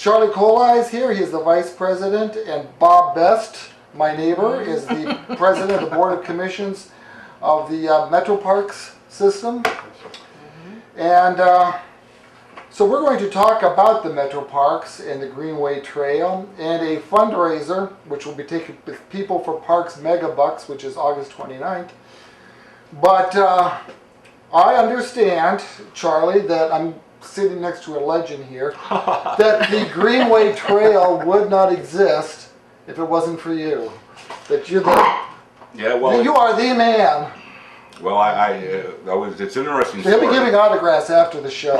Charlie Coley is here. He's the vice president, and Bob Best, my neighbor, is the president of the board of commissions of the Metroparks system. And so we're going to talk about the Metroparks and the Greenway Trail and a fundraiser which will be taking with People for Parks Megabucks, which is August 29th. But I understand, Charlie, that I'm sitting next to a legend here, that the Greenway Trail would not exist if it wasn't for you. That you're the, you are the man. Well, it's an interesting story. They'll be giving autographs after the show.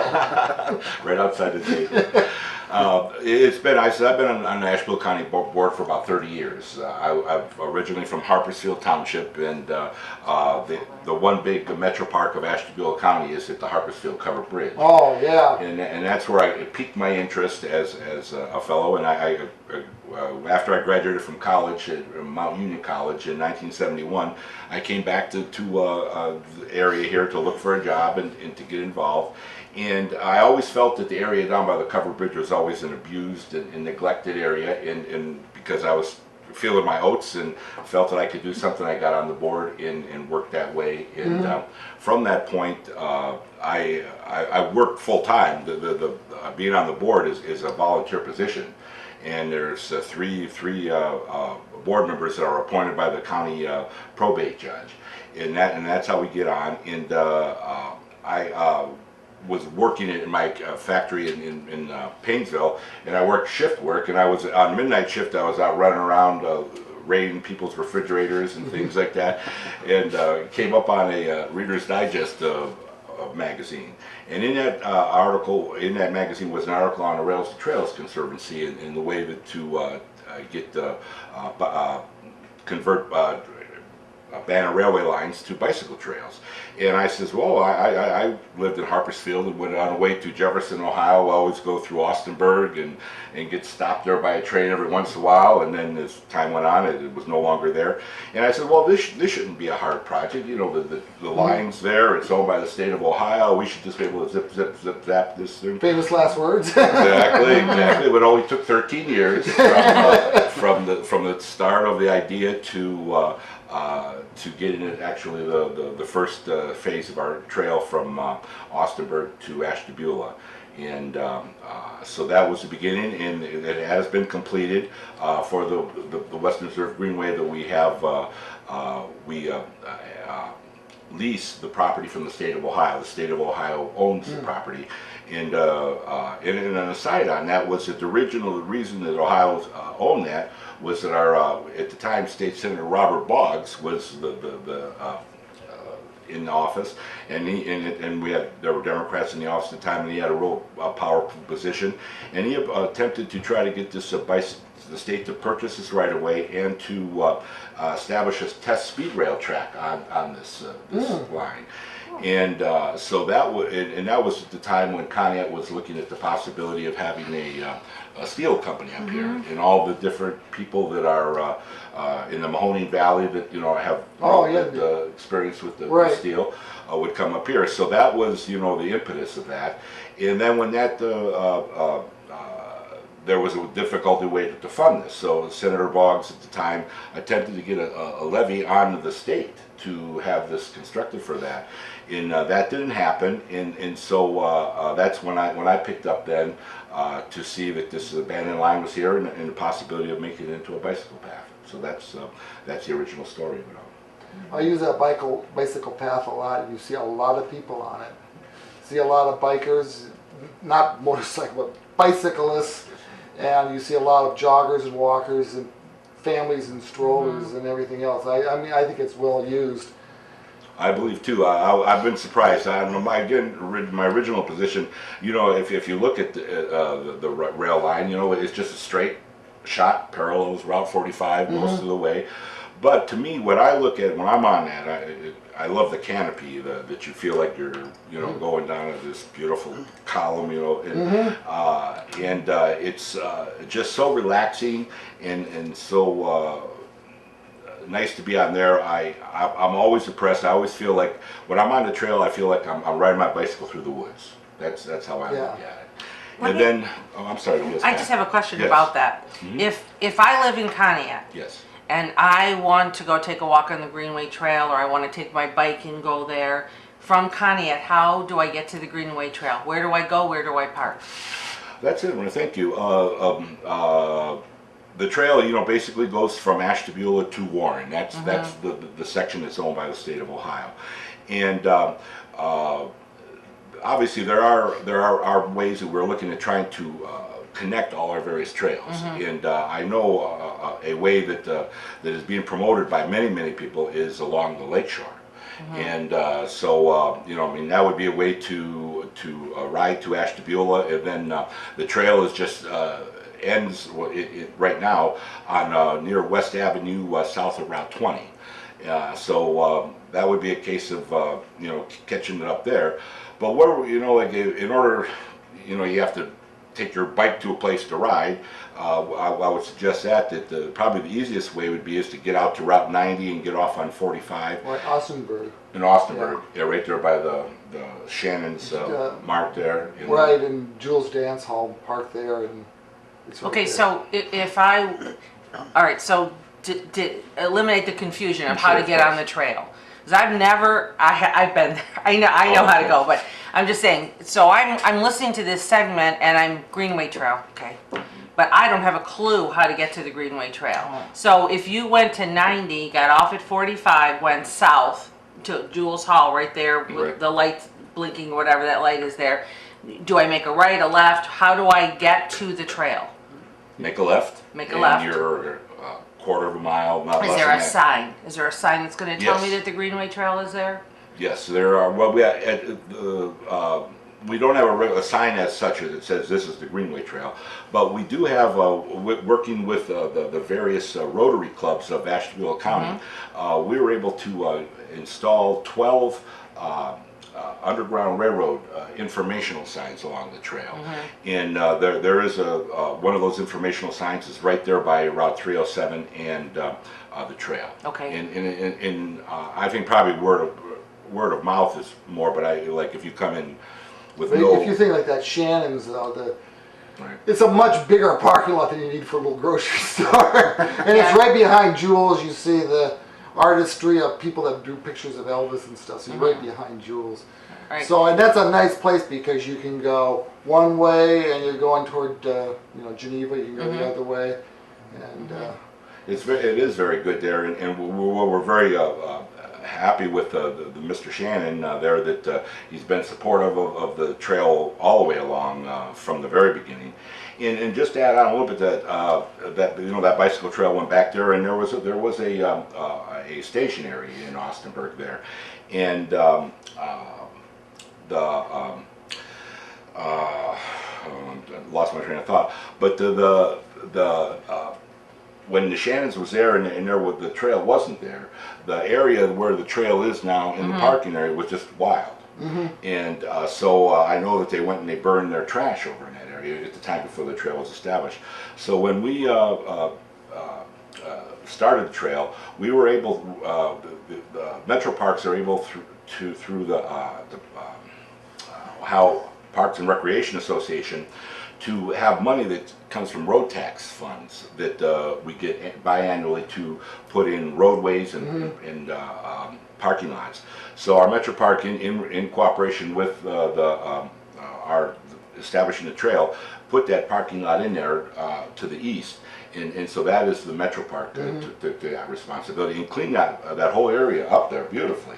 Right outside the table. I've been on the Asheville County Board for about 30 years. I'm originally from Harpersfield Township, and the one big Metropark of Asheville County is at the Harpersfield Covered Bridge. Oh, yeah. And that's where it piqued my interest as a fellow, and after I graduated from college at Mount Union College in 1971, I came back to the area here to look for a job and to get involved. And I always felt that the area down by the covered bridge was always an abused and neglected area, and because I was feeling my oats and felt that I could do something, I got on the board and worked that way. And from that point, I worked full time. Being on the board is a volunteer position, and there's three board members that are appointed by the county probate judge, and that's how we get on. And I was working in my factory in Painesville, and I worked shift work, and I was on midnight shift. I was out running around raiding people's refrigerators and things like that, and came up on a Reader's Digest magazine. And in that article, in that magazine, was an article on the Rails to Trails Conservancy and the way that to convert banner railway lines to bicycle trails. And I says, well, I lived in Harpersfield and went on the way to Jefferson, Ohio. I always go through Austinburg and get stopped there by a train every once in a while. And then as time went on, it was no longer there. And I said, well, this shouldn't be a hard project. You know, the line's there. It's owned by the state of Ohio. We should just be able to zip, zip, zip, zap this thing. Famous last words. Exactly. But it only took 13 years from the start of the idea to getting it actually the first phase of our trail from Austinburg to Ashtabula. And so that was the beginning, and it has been completed for the Western Reserve Greenway that we have. We lease the property from the state of Ohio. The state of Ohio owns the property. And an aside on that was that the original reason that Ohio owned that was that our, at the time, State Senator Robert Boggs was in office, and there were Democrats in the office at the time, and he had a real powerful position, and he attempted to try to get this the state to purchase this right away and to establish a test speed rail track on this line. And so that was at the time when Conneaut was looking at the possibility of having a steel company up here, and all the different people that are in the Mahoning Valley that have experience with the steel would come up here. So that was the impetus of that. And then when that there was a difficulty way to fund this, so Senator Boggs at the time attempted to get a levy on the state to have this constructed for that, and that didn't happen. And so that's when I picked up then to see that this abandoned line was here and the possibility of making it into a bicycle path. So that's the original story of it all. I use that bicycle path a lot. You see a lot of people on it. See a lot of bikers, not motorcycle, but bicyclists. And you see a lot of joggers and walkers and families and strollers and everything else. I mean, I think it's well used. I believe too. I've been surprised. I don't know. My original position, if you look at the rail line, it's just a straight shot, parallels Route 45 most of the way. But to me, what I look at when I'm on that, I love the canopy that you feel like you're going down this beautiful column, and it's just so relaxing and so nice to be on there. I'm always impressed. I always feel like when I'm on the trail, I feel like I'm riding my bicycle through the woods. That's how I look at it. And then, oh, I'm sorry. Yes, I Pat. just have a question Yes. about that. Mhm. If I live in Conneaut Yes. and I want to go take a walk on the Greenway Trail, or I want to take my bike and go there from Conneaut, how do I get to the Greenway Trail? Where do I go? Where do I park? That's it. Well, thank you. The trail, basically goes from Ashtabula to Warren. That's the section that's owned by the state of Ohio, and obviously there are ways that we're looking at trying to connect all our various trails. And I know a way that is being promoted by many people is along the lakeshore. And so, that would be a way to ride to Ashtabula, and then the trail is just ends right now on near West Avenue, south of Route 20. So that would be a case of catching it up there. But where in order, you have to take your bike to a place to ride. I would suggest that probably the easiest way would be is to get out to Route 90 and get off on 45. Or Austinburg. In Austinburg, yeah, right there by the Shannon's mark there. Right, and Jules Dance Hall Park there, and it's right Okay, there. so if I, all right, so to eliminate the confusion of how Sure, to of get on course. the trail. Because I've been there, I know how to go, but I'm just saying, so I'm listening to this segment and I'm Greenway Trail, okay. But I don't have a clue how to get to the Greenway Trail. So if you went to 90, got off at 45, went south to Jules Hall right there with Right. the lights blinking, whatever that light is there, do I make a right, a left? How do I get to the trail? Make a left. Make a and left. You're quarter of a mile, not Is less there than a that. sign? Is there a sign that's going to tell me Yes. that the Greenway Trail is there? Yes, there are. Well, we don't have a sign as such that says this is the Greenway Trail, but we do have, working with the various Rotary clubs of Ashtabula County, we were able to install 12 Underground Railroad informational signs along the trail. And there is one of those informational signs is right there by Route 307 and the trail. Okay. And I think probably word of mouth is more, but if you come in with But no... if you think like that Shannon's, though, Right. it's a much bigger parking lot than you need for a little grocery store. And it's right behind Jules. You see the artistry of people that drew pictures of Elvis and stuff. So you're right behind Jules. Right. So, and that's a nice place because you can go one way and you're going toward, Geneva. You can go the other way. And It is very good there, and we're very happy with the Mr. Shannon there that he's been supportive of the trail all the way along from the very beginning. And just to add on a little bit that bicycle trail went back there, and there was a station area in Austinburg there, and I lost my train of thought, but when the Shannons was there and the trail wasn't there, the area where the trail is now in the parking area was just wild. And so I know that they went and they burned their trash over in that area at the time before the trail was established. So when we started the trail, we were able, the Metroparks are able through the Ohio Parks and Recreation Association to have money that comes from road tax funds that we get biannually to put in roadways and parking lots. So our Metropark, in cooperation with our establishing the trail, put that parking lot in there to the east. And so that is the Metropark to that responsibility, and clean that whole area up there beautifully.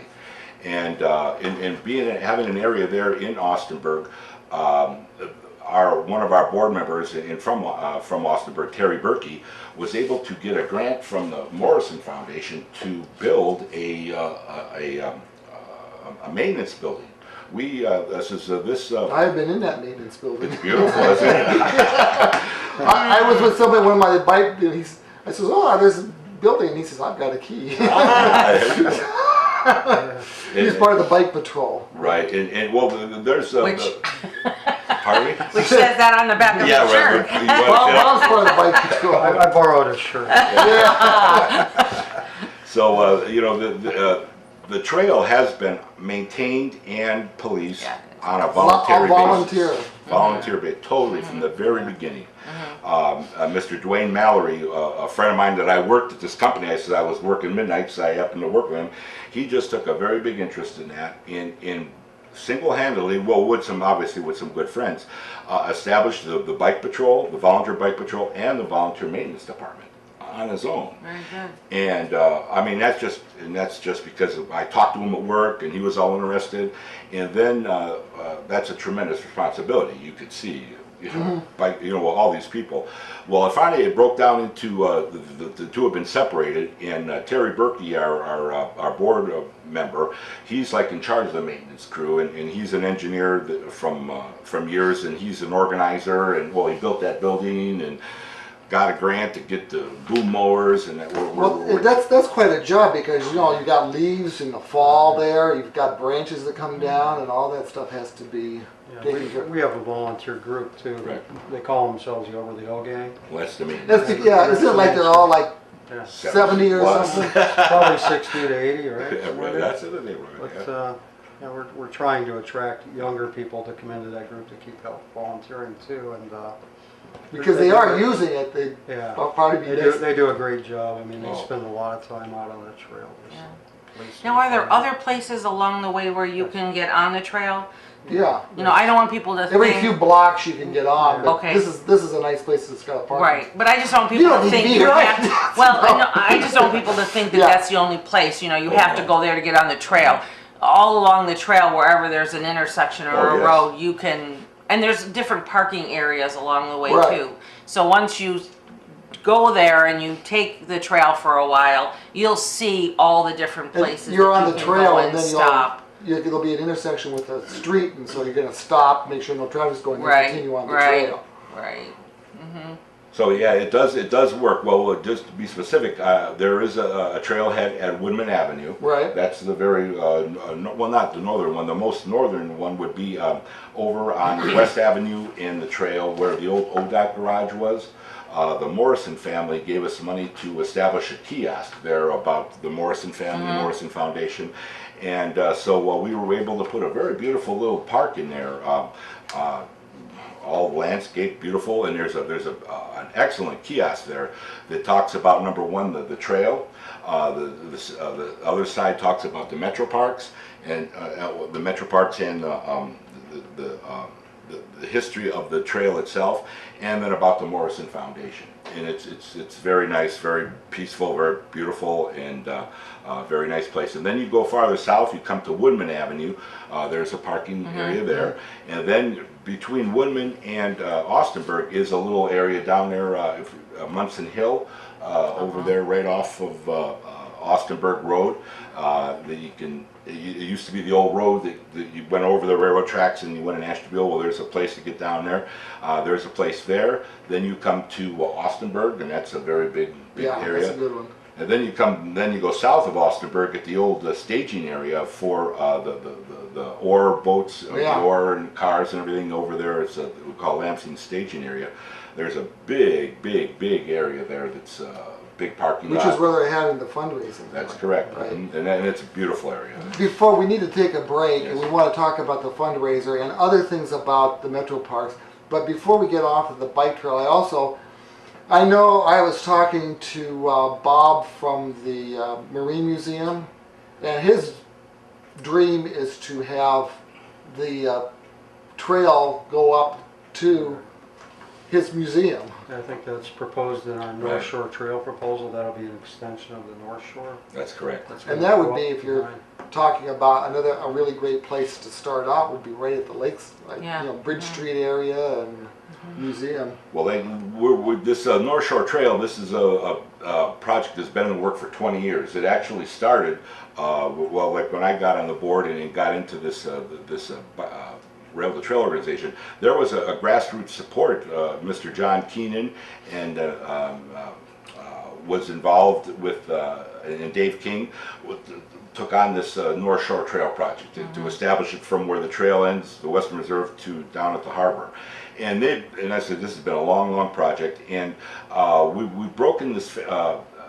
And having an area there in Austinburg, one of our board members from Austinburg, Terry Berkey, was able to get a grant from the Morrison Foundation to build a maintenance building. I've been in that maintenance building. It's beautiful, isn't it? I was with somebody when my bike, and I says, "Oh, there's a building," and he says, "I've got a key." He's part of the bike patrol. Right, and well, there's Which, pardon me? which says that on the back of Yeah, the shirt. right. Well, Mom's part of the bike patrol. I borrowed a shirt. So the trail has been maintained and policed Yeah, on a voluntary volunteer. basis. Volunteer base, totally from the very beginning. Mr. Dwayne Mallory, a friend of mine that I worked at this company, I said I was working midnights, I happened to work with him. He just took a very big interest in that, in single-handedly, well, obviously with some good friends, established the bike patrol, the volunteer bike patrol, and the volunteer maintenance department on his own. Very good. And I mean, that's just because I talked to him at work, and he was all interested. And then that's a tremendous responsibility. You could see, by all these people. Well, finally it broke down into the two have been separated, and Terry Berkey, our board member, he's like in charge of the maintenance crew, and he's an engineer from years, and he's an organizer, and well, he built that building and got a grant to get the boom mowers, and that's quite a job, because you got leaves in the fall there, you've got branches that come down, and all that stuff has to be taken care of. We have a volunteer group too. Right. They call themselves the Over the Hill Gang. Well, that's the maintenance. Isn't it like they're all like Yeah. 70 or Plus. something? Probably 60 to 80, right? Yeah, Somewhere right, there. that's in the neighborhood. But we're trying to attract younger people to come into that group to keep help volunteering too, and Because they are using it, they yeah, will probably be nice. they do a great job. I mean, they Oh. spend a lot of time out on the trail. Yeah. Police Now, are there and- other places along the way where you can get on the trail? Yeah. I don't want people to Every think. few blocks you can get on, but Okay. this is a nice place that's got a parking. Right, but I just don't want You people don't to need to think be you right. have. Well, I just don't want people to think that Yeah. that's the only place. You have to go there to get on the trail. All along the trail, wherever there's an intersection or Oh, a yes. road, you can. And there's different parking areas along the way Right. too. So once you go there and you take the trail for a while, you'll see all the different And places. you're that on you the can trail, go and then stop. there'll be an intersection with a street, and so you're going to stop, make sure no traffic's going, and Right, continue on the right, trail. right. So yeah, it does work. Well, just to be specific, there is a trailhead at Woodman Avenue. Right. That's the very, well, not the northern one. The most northern one would be over on West Avenue in the trail where the old ODOT garage was. The Morrison family gave us money to establish a kiosk there about the Morrison family, the Morrison Foundation. And so we were able to put a very beautiful little park in there. All landscape beautiful, and there's an excellent kiosk there that talks about, number one, the trail. The other side talks about the Metroparks, and the Metroparks and the history of the trail itself, and then about the Morrison Foundation. And it's very nice, very peaceful, very beautiful, and very nice place. And then you go farther south, you come to Woodman Avenue. There's a parking area there, and then between Woodman and Austinburg is a little area down there, Munson Hill, over there, right off of Austinburg Road. That you can. It used to be the old road that you went over the railroad tracks and you went in Ashtabula. Well, there's a place to get down there. There's a place there. Then you come to Austinburg, and that's a very big Yeah, area. that's a good one. And then you go south of Austinburg at the old staging area for the ore boats, Yeah. the ore and cars and everything over there. It's we call Lampsing staging area. There's a big area there that's big parking Which lot. is where they're having the fundraising. That's correct, Right. and it's a beautiful area. Before, we need to take a break, and Yes. we want to talk about the fundraiser and other things about the Metroparks. But before we get off of the bike trail, I know I was talking to Bob from the Marine Museum, and his dream is to have the trail go up to his museum. I think that's proposed in our North Right. Shore Trail proposal. That'll be an extension of the North Shore. That's correct. That's And gonna that go would up be, if you're behind. talking about a really great place to start out, would be right at the lakes, like, Yeah. Bridge Street area and museum. Well, this North Shore Trail, this is a project that's been in the work for 20 years. It actually started, well, like when I got on the board and got into this Rail to Trail organization, there was a grassroots support. Mr. John Keenan and was involved with, and Dave King took on this North Shore Trail project to establish it from where the trail ends, the Western Reserve, to down at the harbor. And I said, this has been a long project, and we've broken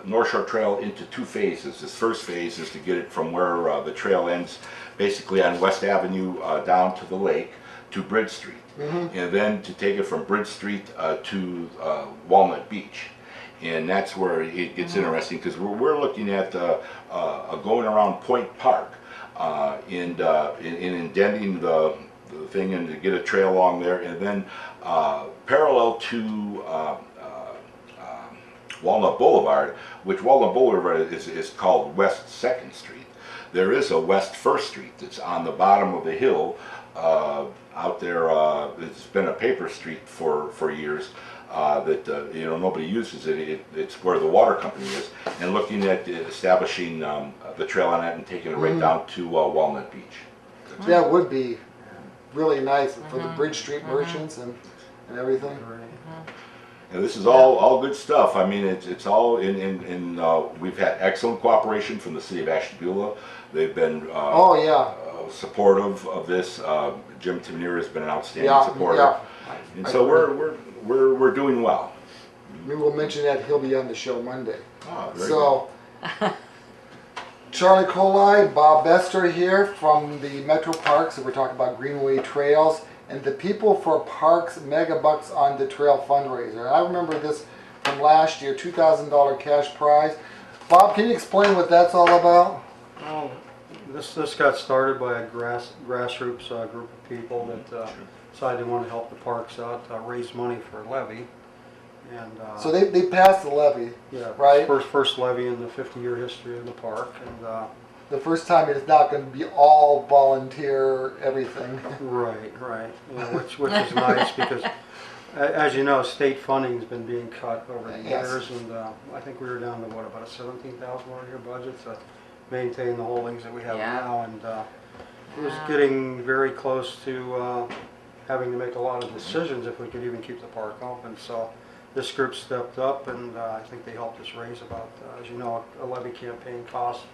North Shore Trail into two phases. This first phase is to get it from where the trail ends, basically on West Avenue down to the lake to Bridge Street, and then to take it from Bridge Street to Walnut Beach. And that's where it gets interesting, because we're looking at going around Point Park and indenting the thing and to get a trail along there, and then parallel to Walnut Boulevard, which Walnut Boulevard is called West 2nd Street. There is a West 1st Street that's on the bottom of the hill out there. It's been a paper street for years. That nobody uses it. It's where the water company is, and looking at establishing the trail on that and taking it right down to Walnut Beach. That would be really nice for the Bridge Street merchants and everything. And this is all good stuff. I mean, it's all in we've had excellent cooperation from the city of Ashtabula. They've been supportive of this. Jim Tenier has been an outstanding supporter. Yeah. And so we're doing well. Maybe we'll mention that he'll be on the show Monday. Oh, very So, Charlie Colai, Bob Bester here from the Metroparks, and we're talking about Greenway Trails and the People for Parks Megabucks on the Trail fundraiser. I remember this from last year, $2,000 cash prize. Bob, can you explain what that's all about? Oh, this got started by a grassroots group of people that decided they wanted to help the parks out, raise money for a levy. And So they passed the levy, yeah, right? First levy in the 50-year history of the park, and The first time it's not going to be all volunteer everything. right, you know, which is nice, because as you know, state funding's been being cut over the years, and I think we were down to about a $17,000 a year budget to maintain the holdings that we have now, and it was getting very close to having to make a lot of decisions if we could even keep the park open. So this group stepped up, and I think they helped us raise about, as you know, a levy campaign costs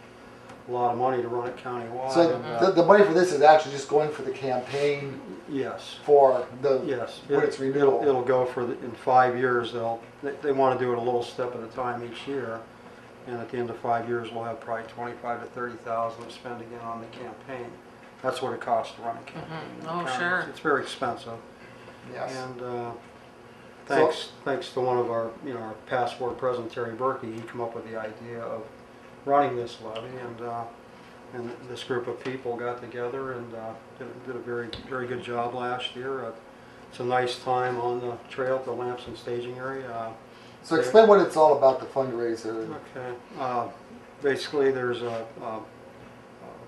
a lot of money to run it countywide. So the money for this is actually just going for the campaign. Yes. For the when its renewal. It'll go for in 5 years. They want to do it a little step at a time each year, and at the end of 5 years we'll have probably 25 to 30,000 to spend again on the campaign. That's what it costs to run a campaign. Oh, sure. It's very expensive. Yes. And thanks to one of our our past board president, Terry Berkey, he came up with the idea of running this levy, and this group of people got together and did a very good job last year. It's a nice time on the trail at the Lamson staging area. So explain what it's all about, the fundraiser. Okay. Basically, there's a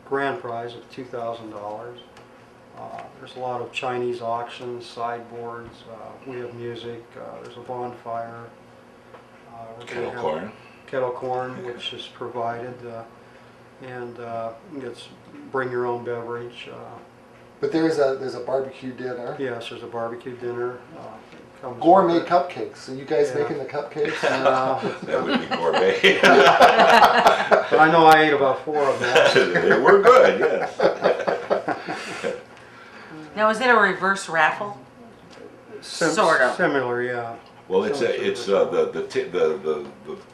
grand prize of $2,000. There's a lot of Chinese auctions, sideboards. We have music. There's a bonfire. Kettle corn, which is provided, and it's bring your own beverage. But there's a barbecue dinner. Yes, there's a barbecue dinner. Gourmet cupcakes. So you guys making the cupcakes? That would be gourmet. But I know I ate about 4 of them. They were good, yes. Now, is it a reverse raffle? Sort of. Similar, yeah. Well, it's the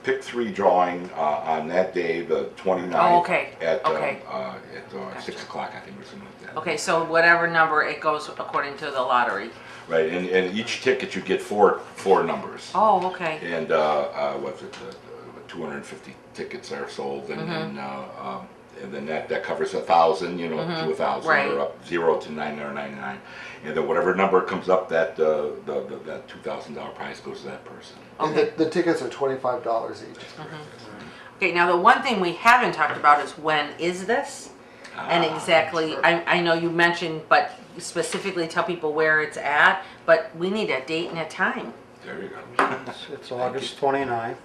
pick 3 drawing on that day, the 29th. Oh, okay. At Gotcha. 6 o'clock, I think, or something like that. Okay, so whatever number it goes according to the lottery. Right, and each ticket you get four numbers. Oh, okay. And what's it? 250 tickets are sold, and then that covers 1,000, to 1,000, Right. or up 0 to 999, and then whatever number comes up, that that $2,000 prize goes to that person. And the tickets are $25 each. Okay, now the one thing we haven't talked about is when is this? And exactly, sure. I know you mentioned, but specifically tell people where it's at, but we need a date and a time. There you go. It's August 29th,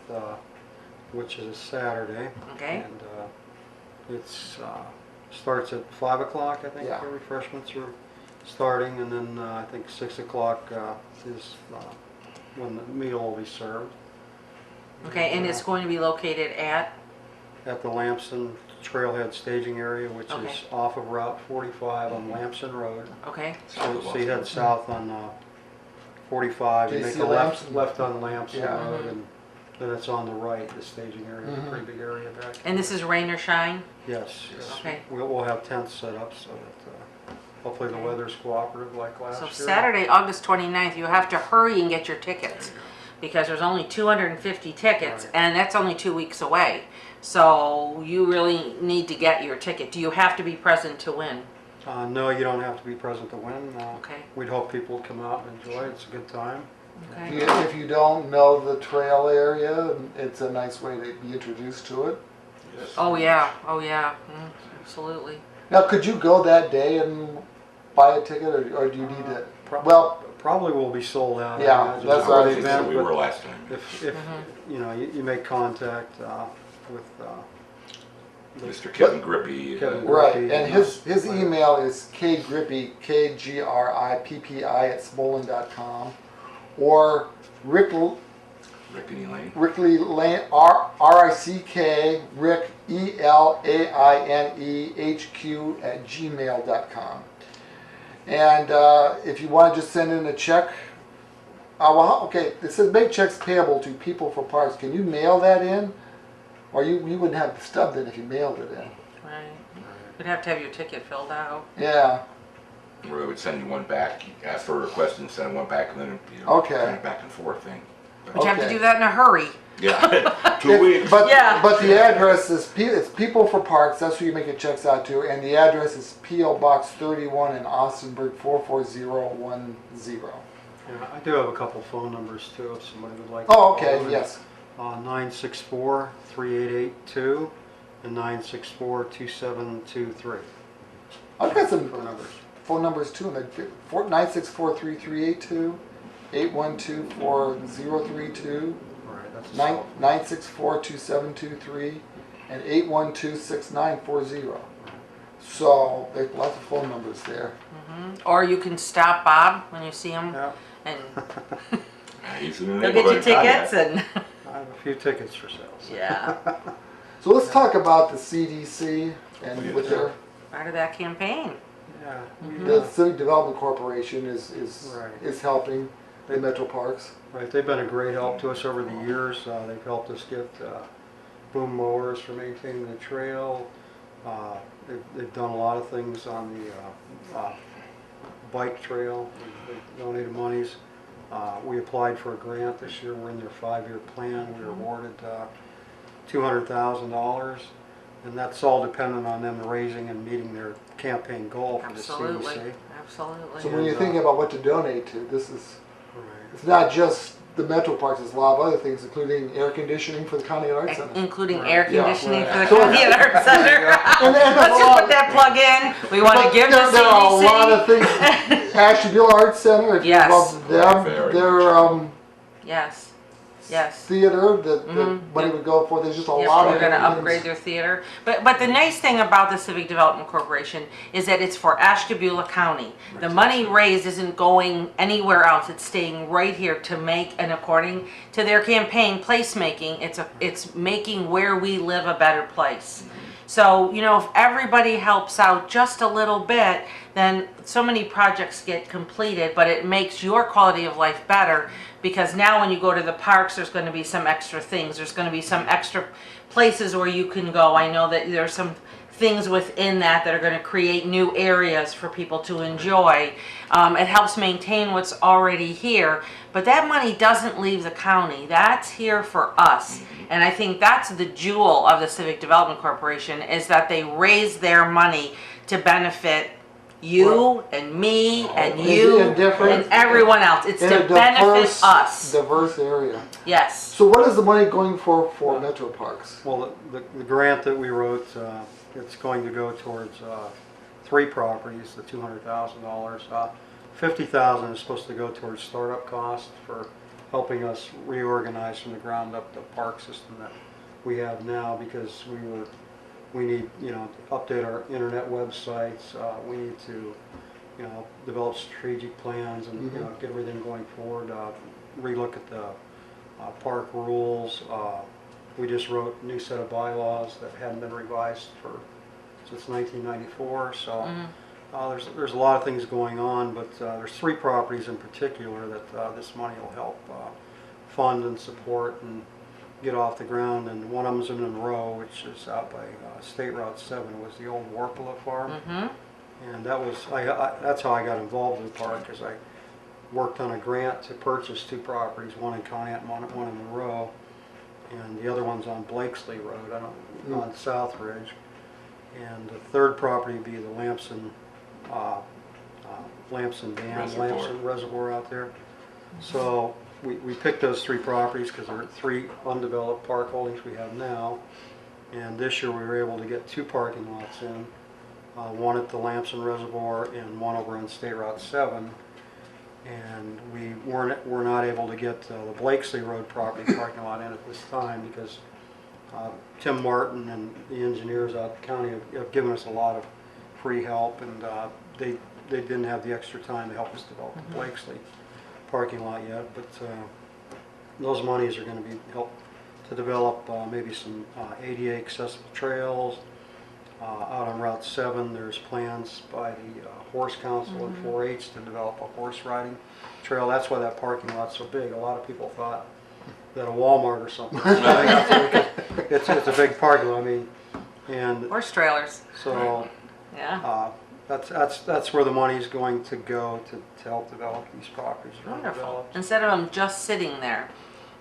which is a Saturday. Okay. And it's starts at 5 o'clock, I think. Yeah. The refreshments are starting, and then I think 6 o'clock is when the meal will be served. Okay, and it's going to be located at? At the Lamson Trailhead staging area, which Okay. is off of Route 45 on Lamson Road. Okay. So you head south on 45, you Do you make see a Lamson? left on Lamson Yeah. Road, and Then it's on the right, the staging area, a pretty big area back. And this is rain or shine? Yes, yes. Okay. We'll have tents set up so that hopefully the weather's cooperative like last So year. Saturday, August 29th, you have to hurry and get your tickets because there's only 250 tickets Right. and that's only 2 weeks away. So you really need to get your ticket. Do you have to be present to win? No, you don't have to be present to win. Okay. We'd hope people would come out and enjoy it. It's a good time. Okay. If you don't know the trail area, it's a nice way to be introduced to it. Yes. Oh yeah, absolutely. Now, could you go that day and buy a ticket, or do you need to? Well, Probably will be sold out. I Yeah, imagine, that's for what I the was event, we but were last time. If you know, you make contact with Mr. Kevin Grippy. Kevin right, Grippy, and his email is kgrippy, KGRIPPI @smolin.com, or Rickety Lane. Rickley Lane, RICK, Rick, ELAINEHQ @gmail.com. And if you want to just send in a check, well, okay, it says make checks payable to People for Parks. Can you mail that in? Or you wouldn't have the stub then if you mailed it in. Right. You'd have to have your ticket filled out. Yeah, Or they would send you one back, ask for a request and send one back, and then Okay. kind of back and forth thing. But you have to Okay. do that in a hurry. Yeah, 2 weeks. But Yeah. but the address is it's People for Parks. That's who you make your checks out to, and the address is P.O. Box 31 in Austinburg 44010. Yeah, I do have a couple phone numbers too, if somebody would like. Oh, to okay, call in. yes. 964-3882 and 964-2723. I've got some Phone numbers. phone numbers too, and 964-3382, 812-4032, Right, that's a cell. 964-2723, and 812-6940. So there's lots of phone numbers there. Or you can stop Bob when you see him Yeah, and He's in the he'll get you neighborhood. tickets and I have a few tickets for sale. So. yeah, So let's talk about the CDC and with their part of that campaign. Yeah, the Civic Development Corporation is Right. is helping the Metroparks. right. They've been a great help to us over the years. They've helped us get boom mowers for maintaining the trail. They've done a lot of things on the bike trail. They've donated monies. We applied for a grant this year. We're in their 5-year plan. We were awarded $200,000, and that's all dependent on them raising and meeting their campaign goal for the Absolutely, CDC. absolutely. So when you're thinking about what to donate to, this is Right. it's not just the Metroparks. There's a lot of other things, including air conditioning for the County Arts Center. Including Right. air Yeah, conditioning right. for the County and Art Center. And Let's just put that plug in. We want to But give the there are a lot of CDC. things. Ashtabula Arts Center, if Yes. you love them, Very their Yes, yes. theater that Mhm. money would go for. There's just a Yep, lot we're of going to different upgrade things. their theater. But the nice thing about the Civic Development Corporation is that it's for Ashtabula County. The money raised isn't going anywhere else. It's staying right here to make, and according to their campaign, placemaking, it's making where we live a better place. So, you know, if everybody helps out just a little bit, then so many projects get completed, but it makes your quality of life better because now when you go to the parks, there's going to be some extra things. There's going to be some extra places where you can go. I know that there's some things within that are going to create new areas for people to enjoy. It helps maintain what's already here, but that money doesn't leave the county. That's here for us. And I think that's the jewel of the Civic Development Corporation is that they raise their money to benefit you and me and you And different- and everyone else. It's In to a benefit us. diverse area. Yes. So what is the money going for Metroparks? Well, the grant that we wrote, it's going to go towards 3 properties, the $200,000. $50,000 is supposed to go towards startup costs for helping us reorganize from the ground up the park system that we have now because we need, you know, to update our internet websites. We need to, you know, develop strategic plans and you know, get everything going forward. Relook at the park rules. We just wrote a new set of bylaws that hadn't been revised since 1994. So there's a lot of things going on, but there's 3 properties in particular that this money will help fund and support, and get off the ground, and one of them's in Monroe, which is out by State Route 7, was the old Warpala farm. And that was, that's how I got involved in the park, because I worked on a grant to purchase 2 properties, one in Conneaut and one in Monroe, and the other one's on Blakesley Road, on South Ridge. And the third property would be the Lamson Dam, Lamson Reservoir out there. So we picked those 3 properties because there are 3 undeveloped park holdings we have now. And this year we were able to get 2 parking lots in, one at the Lamson Reservoir and one over on State Route 7. And we were not able to get the Blakesley Road property parking lot in at this time because Tim Martin and the engineers out the county have given us a lot of free help, and they didn't have the extra time to help us develop the Blakesley parking lot yet. But those monies are going to be helped to develop maybe some ADA accessible trails. Out on Route 7, there's plans by the Horse Council and 4-H to develop a horse riding trail. That's why that parking lot's so big. A lot of people thought that a Walmart or something. It's a big parking lot. I mean, and Horse trailers. so Yeah. that's where the money's going to go to help develop these properties. Wonderful. Instead of them just sitting there,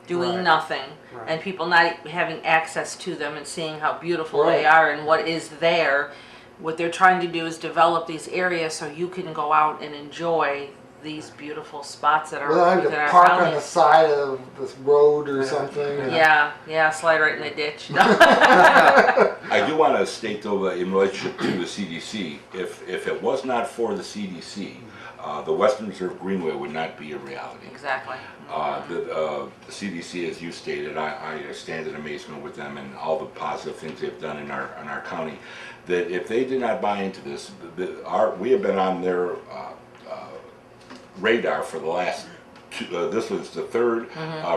doing Right. nothing, Right. and people not having access to them and seeing how beautiful Right. they are and what is there, what they're trying to do is develop these areas so you can go out and enjoy these beautiful spots that are Well, I have within to our park on county. the side of this road or something. Yeah, slide right in the ditch. I do want to state though, in relationship to the CDC, if it was not for the CDC, the Western Reserve Greenway would not be a reality. Exactly. The CDC, as you stated, I stand in amazement with them and all the positive things they've done in our county. That if they did not buy into this, we have been on their radar for the last this was the 3rd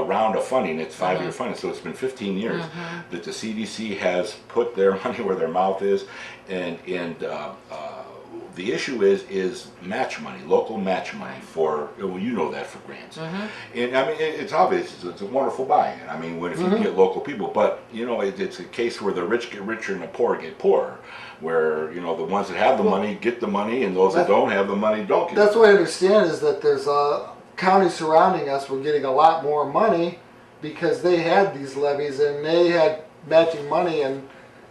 round of funding. It's 5-year funding, so it's been 15 years that the CDC has put their money where their mouth is, and the issue is match money, local match money for, well, you know that, for grants. And I mean, it's obvious, it's a wonderful buy-in. I mean, if you get local people, but you know, it's a case where the rich get richer and the poor get poorer, where, you know, the ones that have the money get the money, and those that don't have the money don't get That's the what I understand, is that there's counties surrounding us were getting a lot more money because they had these levies and they had matching money, and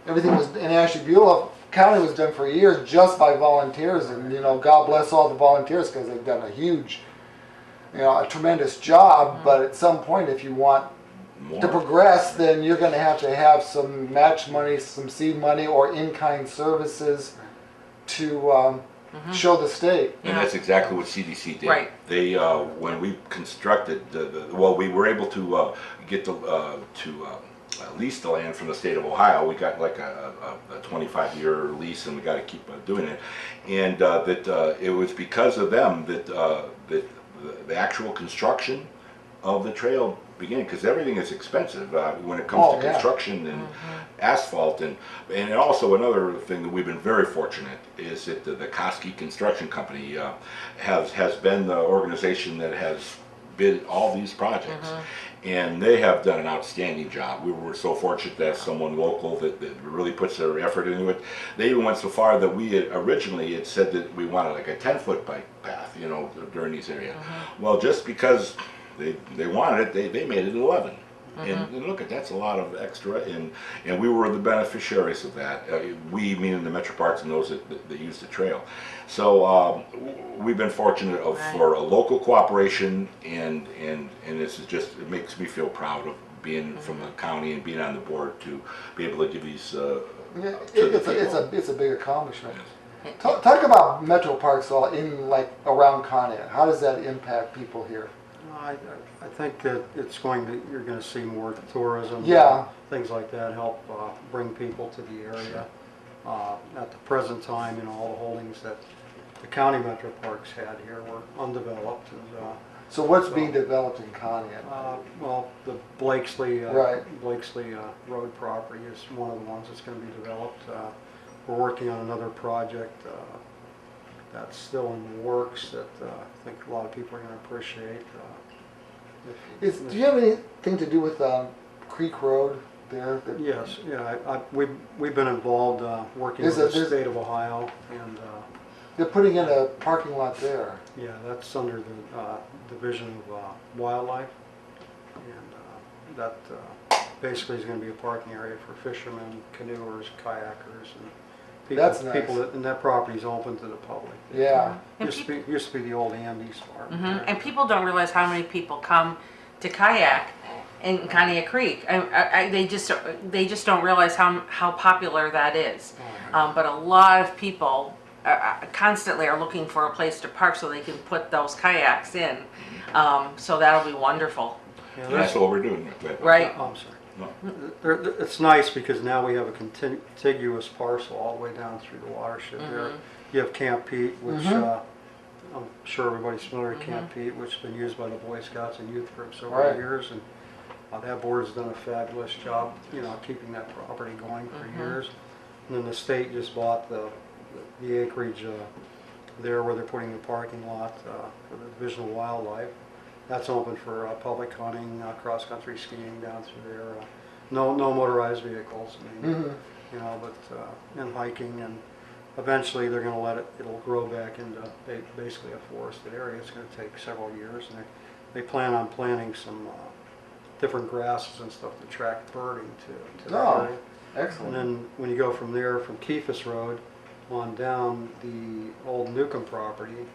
everything was, and actually Beulah County was done for years just by volunteers, and you know, God bless all the volunteers because they've done a huge, you know, a tremendous job. But at some point, if you want more. to progress, then you're going to have some match money, some seed money, or in-kind services to show the state. And that's exactly what CDC did. Right. They, when we constructed well, we were able to get lease the land from the state of Ohio. We got like a 25-year lease, and we got to keep doing it. And it was because of them that the actual construction of the trail began, because everything is expensive when it comes to construction and asphalt, and also another thing that we've been very fortunate is that the Koski Construction Company has been the organization that has bid all these projects, and they have done an outstanding job. We were so fortunate to have someone local that really puts their effort into it. They even went so far that we had originally said that we wanted like a 10-foot bike path, you know, during these areas. Well, just because they wanted it, they made it 11. And look, that's a lot of extra, and we were the beneficiaries of that. We, meaning the Metroparks and those that use the trail. So we've been fortunate for a local cooperation, and this is just, it makes me feel proud of being from the county and being on the board to be able to give these. It's a big accomplishment. Talk about Metroparks all in around Conneaut. How does that impact people here? I think that you're going to see more tourism, things like that, help bring people to the area. At the present time, you know, all the holdings that the county Metroparks had here were undeveloped. And, so what's being developed in Conneaut? Well, the Blakesley Blakesley Road property is one of the ones that's going to be developed. We're working on another project that's still in the works that I think a lot of people are going to appreciate. Do you have anything to do with Creek Road there. Yes, yeah, we've been involved, working with the state of Ohio, and, They're putting in a parking lot there. yeah, that's under the, Division of, Wildlife, and, that, basically is gonna be a parking area for fishermen, canoers, kayakers, and people. That's nice. People, and that property's open to the public. Yeah. And Used to be the old Andy's farm. And people don't realize how many people come to kayak in Conneaut Creek. They just don't realize how popular that is. But a lot of people constantly are looking for a place to park so they can put those kayaks in. So that'll be wonderful. Yeah, And that's what we're doing. Right. Oh, I'm sorry. No. It's nice because now we have a contiguous parcel all the way down through the watershed there. You have Camp Pete, which I'm sure everybody's familiar with Camp Pete, which has been used by the Boy Scouts and youth groups over the years. And that board's done a fabulous job, keeping that property going for years. And then the state just bought the acreage there where they're putting the parking lot for the Division of Wildlife. That's open for public hunting, cross-country skiing down through there. No motorized vehicles, and hiking. And eventually they're going to it'll grow back into basically a forested area. It's going to take several years. And they plan on planting some different grasses and stuff to attract birding to the area. Excellent. And then when you go from there, from Kephas Road on down, the old Newcomb property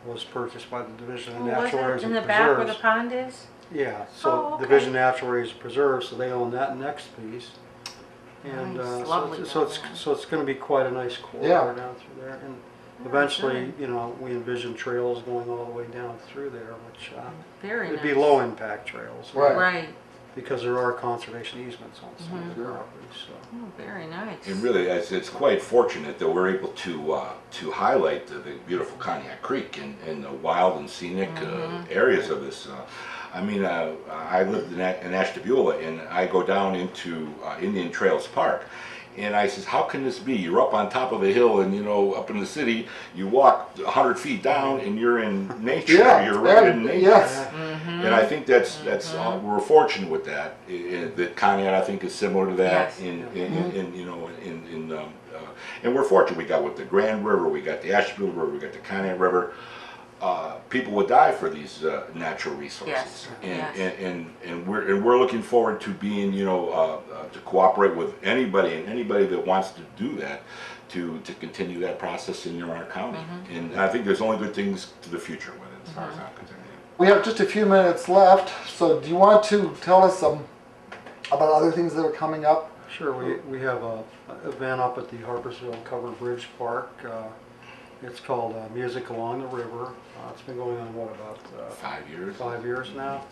was purchased by the Division of Natural Areas In and the back where the Preserves. pond is? Yeah, so Oh, okay. Division of Natural Areas and Preserves, so they own that next piece. And Nice. so Lovely it's down going to be quite a nice corridor down through there. And eventually, we envision trails going all the way down through there, which Very would nice. be low impact trails. Right. Right. Because there are conservation easements on some of the properties. So. Oh, very nice. And really, it's quite fortunate that we're able to highlight the beautiful Conneaut Creek and the wild and scenic areas of this. I lived in Ashtabula, and I go down into Indian Trails Park. And I says, how can this be? You're up on top of a hill, and up in the city, you walk 100 feet down, and you're in nature. You're right in nature. Yes. And I think that's we're fortunate with that. That Conneaut, I think, is similar to that. Yes. And we're fortunate. We got with the Grand River, we got the Ashtabula River, we got the Conneaut River. People would die for these natural resources, Yes. and we're looking forward to being to cooperate with anybody that wants to do that, to continue that process in our county. And I think there's only good things to the future with it, as far as I'm concerned. We have just a few minutes left, so do you want to tell us about other things that are coming up? Sure, we have a event up at the Harpersville Covered Bridge Park. It's called Music Along the River. It's been going on, about 5 years? 5 years now.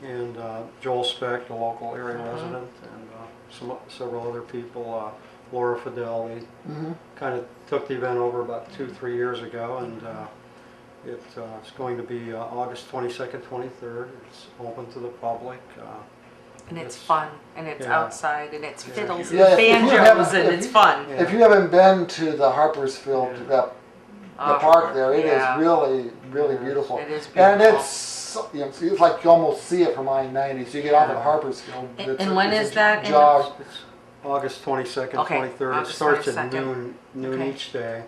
And Joel Speck, the local area resident, and several other people, Laura Fidelli, kind of took the event over about 2-3 years ago, and it's going to be August 22nd, 23rd. It's open to the public. And it's fun, and it's outside, and it's fiddles Yeah, and banjos, and it's fun. If you haven't been to the Harpersville, the park there, it is really, really beautiful. It is beautiful. And it's like you almost see it from I-90, so you get off at Harpersville. And when is that? Jog. It's August 22nd, Okay, 23rd. It August starts at 22nd. noon Okay. each day.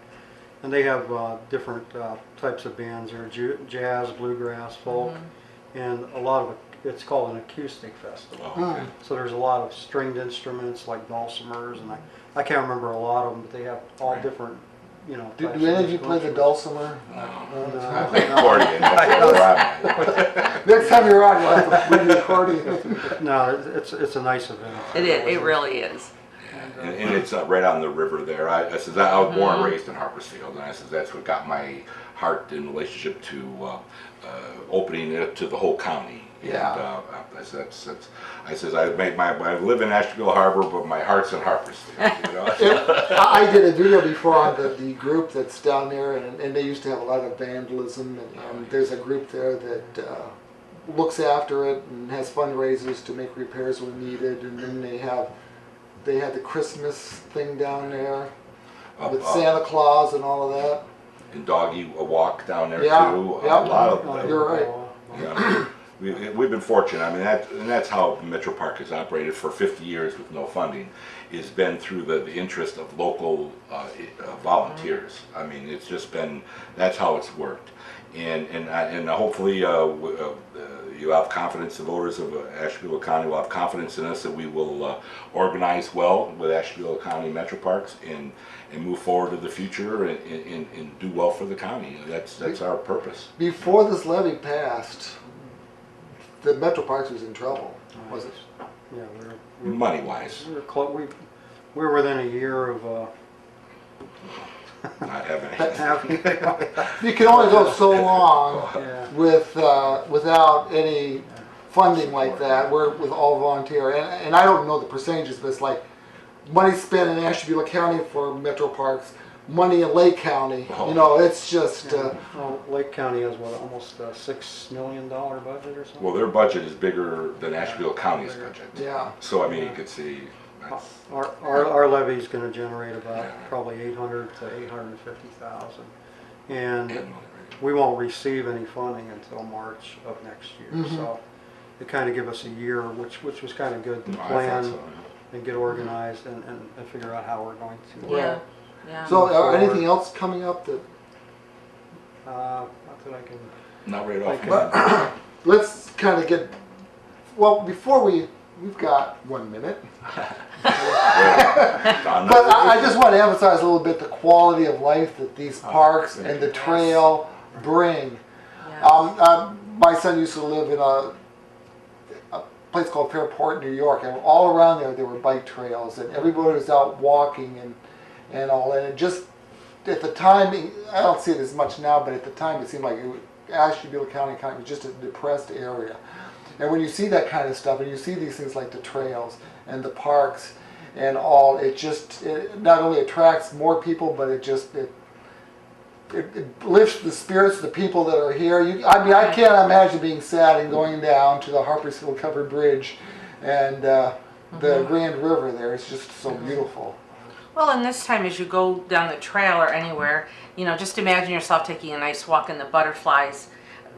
And they have different types of bands there, jazz, bluegrass, folk, and a lot of it's called an acoustic festival. Oh, okay. So there's a lot of stringed instruments like dulcimers, and I can't remember a lot of them, but they have all different, Do types any of you play the instruments. dulcimer? I play accordion. That's where I'm at. Next time you're on, you'll have to bring the accordion. No, it's a nice event. It really is. And it's right on the river there. I was born and raised in Harpersfield, and I says that's what got my heart in relationship to opening it up to the whole county. Yeah. And I live in Ashtabula Harbor, but my heart's in Harpersfield. I did a video before on the group that's down there, and they used to have a lot of vandalism, and there's a group there that looks after it and has fundraisers to make repairs when needed, and then they had the Christmas thing down there with Santa Claus and all of that. And doggy walk down there Yeah, too. yeah. A lot of You're right. Yeah. we've been fortunate. I mean, that's how Metropark has operated for 50 years with no funding. Has been through the interest of local volunteers. I mean, it's just been, that's how it's worked. And hopefully you have confidence, the voters of Ashtabula County will have confidence in us that we will organize well with Ashtabula County Metroparks and move forward to the future and do well for the county. That's our purpose. Before this levy passed, the Metroparks was in trouble, was it? Yeah, Money wise, we were within a year of not having having. You can only go so long Yeah. without any funding like that. We're with all volunteer, and I don't know the percentages, but it's like money spent in Ashtabula County for Metroparks, money in Lake County. You know, it's just. Well, Lake County has what, almost a $6 million budget or something. Well, their budget is bigger than Ashtabula County's budget. Yeah. So I mean, you could see. That's, Our levy is going to generate about probably 800 to 850,000, and we won't receive any funding until March of next year. So it kind of give us a year, which was kind of good to plan and get organized and figure out how we're going to. Yeah. So, anything else coming up that? Not that I can. not right off. But let's kind of get. Well, before we've got 1 minute. But I just want to emphasize a little bit the quality of life that these parks and the trail bring. My son used to live in a place called Fairport, New York, and all around there were bike trails, and everybody was out walking and all. And it just, at the time, I don't see it as much now, but at the time it seemed like Ashtabula County kind of was just a depressed area. And when you see that kind of stuff, and you see these things like the trails and the parks and all, it not only attracts more people, but it lifts the spirits of the people that are here. I mean, I can't imagine being sad and going down to the Harpersville Covered Bridge and the Grand River there. It's just so beautiful. Well, and this time as you go down the trail or anywhere, you know, just imagine yourself taking a nice walk in the butterflies.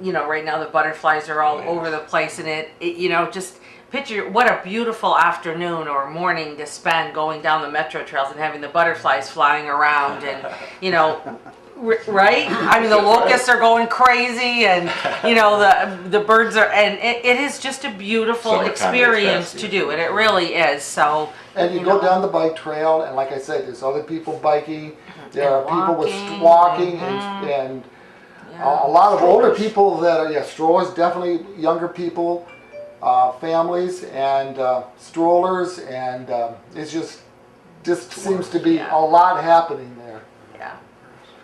You know, right now the butterflies are all over the place, and it you know, just picture what a beautiful afternoon or morning to spend going down the metro trails and having the butterflies flying around, and you know, right? I mean, the locusts are going crazy, and you know, the birds are, and it is just a beautiful experience to do, and it really is. So. And you go down the bike trail, and like I said, there's other people biking. There are people with walking and a lot of older people that are, strollers, definitely younger people, families, and strollers, and it just seems to be a lot happening there. Yeah.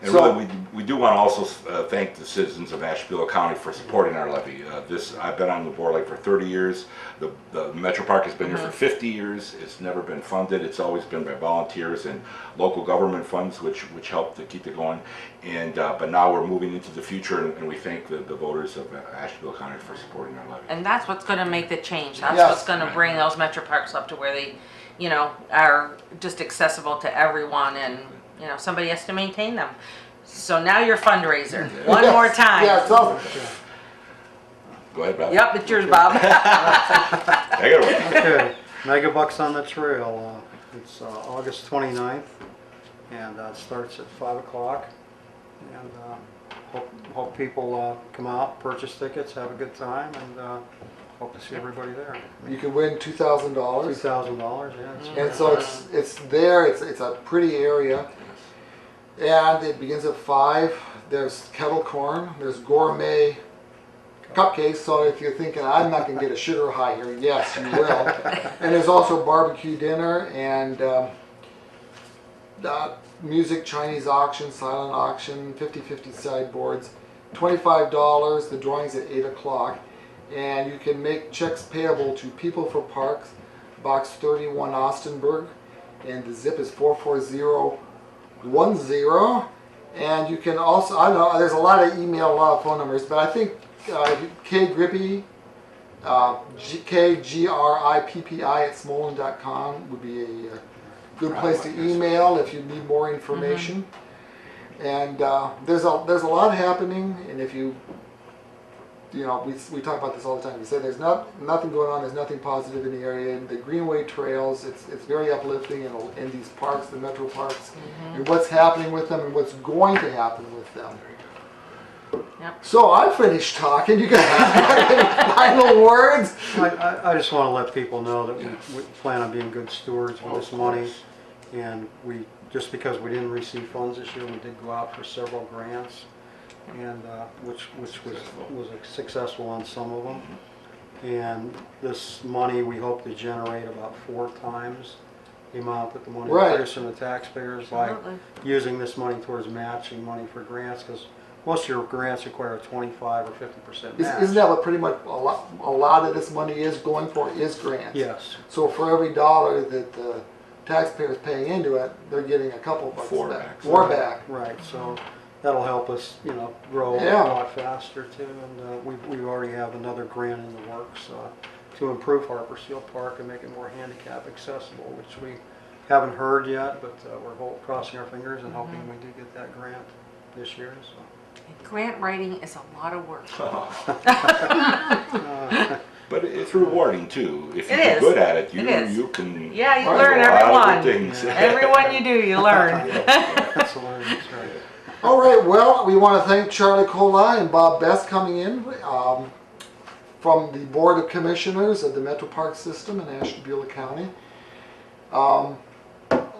And really, we do want to also thank the citizens of Ashtabula County for supporting our levy. I've been on the board like for 30 years. The Metropark has been here for 50 years. It's never been funded. It's always been by volunteers and local government funds, which help to keep it going. And but now we're moving into the future, and we thank the voters of Ashtabula County for supporting our levy. And that's what's going to make the change. That's what's going to bring those Metroparks up to where they, you know, are just accessible to everyone, and you know, somebody has to maintain them. So now your fundraiser. One more time. Yeah, so Go ahead, Bob. Yep, it's yours, Bob. Take it away. Okay, Megabucks on the Trail. It's August 29th, and it starts at 5 o'clock. And hope people come out, purchase tickets, have a good time, and hope to see everybody there. you can win $2,000. $2,000, yeah. And so it's there. It's a pretty area, and it begins at 5. There's kettle corn. There's gourmet cupcakes. So if you're thinking I'm not going to get a sugar high here, yes, you will. And there's also barbecue dinner and music, Chinese auction, silent auction, 50-50 sideboards, $25. The drawing's at 8 o'clock. And you can make checks payable to People for Parks, Box 31, Austinburg, and the zip is 44010. And you can also, I know there's a lot of email, a lot of phone numbers, but I think K Grippy, KGRIPPI at smolin.com would be a good place to email if you need more information. And there's a lot happening, and if you you know, we talk about this all the time. We say there's nothing going on, there's nothing positive in the area. And the Greenway trails, it's very uplifting in these parks, the Metro Parks, and what's happening with them and what's going to happen with them. Yep. So I finished talking. You guys have any final words? I just want to let people know that we plan on being good stewards with this money, and just because we didn't receive funds this year, we did go out for several grants, and which was successful on some of them. And this money we hope to generate about 4 times the amount that the money Right. produced from the taxpayers, like Absolutely. using this money towards matching money for grants, because most of your grants require a 25 or 50% match. Isn't that what pretty much a lot of this money is going for, is grants? Yes. So for every dollar that the taxpayers paying into it, they're getting a couple bucks Four back. back. Four back. Right, so that'll help us, grow Yeah. a lot faster too. And we already have another grant in the works to improve Harpersfield Park and make it more handicap accessible, which we haven't heard yet, but we're crossing our fingers and hoping we do get that grant this year. So. Grant writing is a lot of work. But it's rewarding too. If It you're is. good at it, It is. you can Yeah, you Right. learn do a lot of good everyone. things. Everyone you do, you learn. Absolutely, that's right. All right, well, we want to thank Charlie Cola and Bob Best coming in from the Board of Commissioners of the Metro Park System in Ashtabula County. A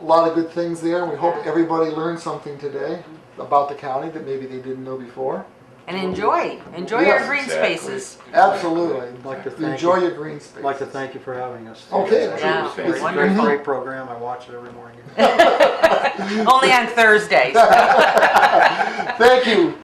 lot of good things there. We hope everybody learned something today about the county that maybe they didn't know before. And enjoy our Yes, green exactly. spaces. Absolutely. I'd like to thank Enjoy you. your green space. I'd like to thank you for having us. Okay. Yeah, Thanks. wonderful. Great program. I watch it every morning. Only on Thursdays. Thank you.